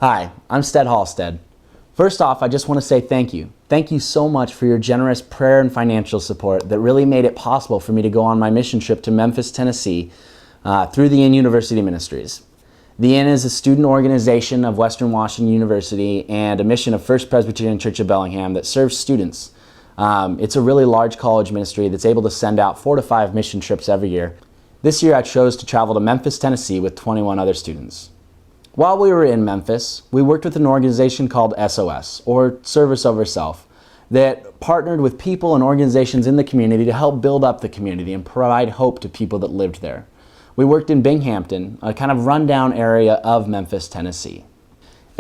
Hi, I'm Stead Halstead. First off, I just want to say thank you. Thank you so much for your generous prayer and financial support that really made it possible for me to go on my mission trip to Memphis, Tennessee through the Inn University Ministries. The Inn is a student organization of Western Washington University and a mission of First Presbyterian Church of Bellingham that serves students. It's a really large college ministry that's able to send out 4 to 5 mission trips every year. This year I chose to travel to Memphis, Tennessee with 21 other students. While we were in Memphis, we worked with an organization called SOS, or Service Over Self, that partnered with people and organizations in the community to help build up the community and provide hope to people that lived there. We worked in Binghamton, a kind of rundown area of Memphis, Tennessee.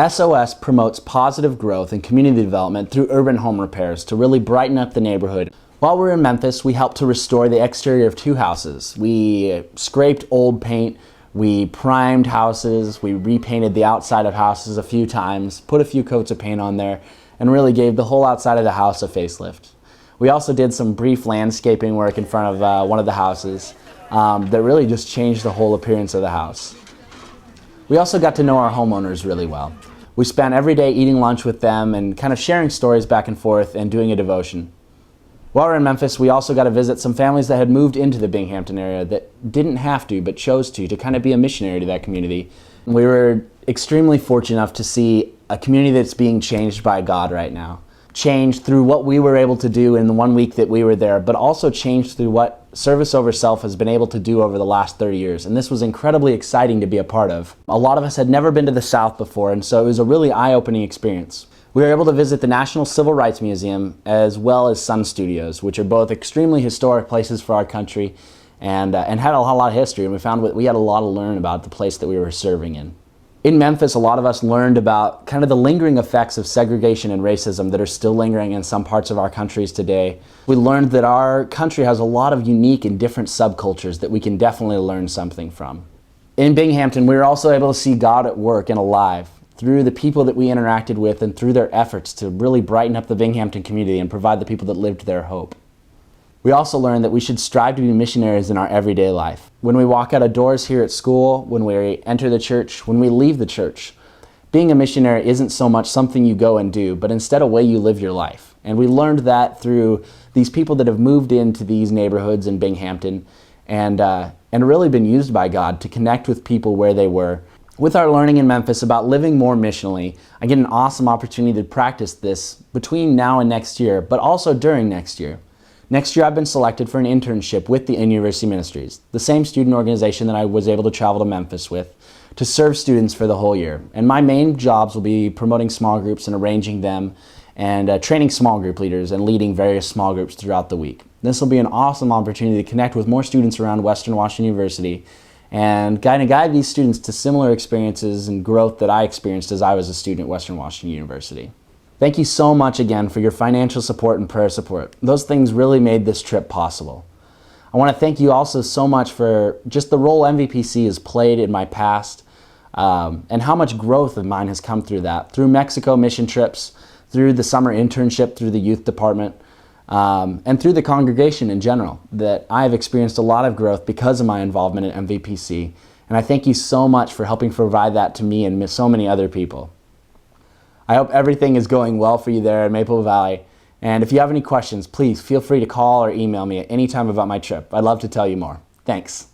SOS promotes positive growth and community development through urban home repairs to really brighten up the neighborhood. While we were in Memphis, we helped to restore the exterior of 2 houses. We scraped old paint, we primed houses, we repainted the outside of houses a few times, put a few coats of paint on there, and really gave the whole outside of the house a facelift. We also did some brief landscaping work in front of one of the houses that really just changed the whole appearance of the house. We also got to know our homeowners really well. We spent every day eating lunch with them and kind of sharing stories back and forth and doing a devotion. While we were in Memphis, we also got to visit some families that had moved into the Binghamton area that didn't have to, but chose to kind of be a missionary to that community. We were extremely fortunate enough to see a community that's being changed by God right now. Changed through what we were able to do in the 1 week that we were there, but also changed through what Service Over Self has been able to do over the last 30 years. And this was incredibly exciting to be a part of. A lot of us had never been to the South before, and so it was a really eye-opening experience. We were able to visit the National Civil Rights Museum as well as Sun Studios, which are both extremely historic places for our country and had a lot of history. And we found we had a lot to learn about the place that we were serving in. In Memphis, a lot of us learned about kind of the lingering effects of segregation and racism that are still lingering in some parts of our countries today. We learned that our country has a lot of unique and different subcultures that we can definitely learn something from. In Binghamton, we were also able to see God at work and alive through the people that we interacted with and through their efforts to really brighten up the Binghamton community and provide the people that lived there hope. We also learned that we should strive to be missionaries in our everyday life. When we walk out of doors here at school, when we enter the church, when we leave the church, being a missionary isn't so much something you go and do, but instead a way you live your life. And we learned that through these people that have moved into these neighborhoods in Binghamton and really been used by God to connect with people where they were. With our learning in Memphis about living more missionally, I get an awesome opportunity to practice this between now and next year, but also during next year. Next year, I've been selected for an internship with the Inn University Ministries, the same student organization that I was able to travel to Memphis with, to serve students for the whole year. And my main jobs will be promoting small groups and arranging them, and training small group leaders and leading various small groups throughout the week. This will be an awesome opportunity to connect with more students around Western Washington University and guide these students to similar experiences and growth that I experienced as I was a student at Western Washington University. Thank you so much again for your financial support and prayer support. Those things really made this trip possible. I want to thank you also so much for just the role MVPC has played in my past and how much growth of mine has come through that, through Mexico mission trips, through the summer internship, through the youth department, and through the congregation in general, that I've experienced a lot of growth because of my involvement in MVPC. And I thank you so much for helping provide that to me and so many other people. I hope everything is going well for you there in Maple Valley. And if you have any questions, please feel free to call or email me at any time about my trip. I'd love to tell you more. Thanks.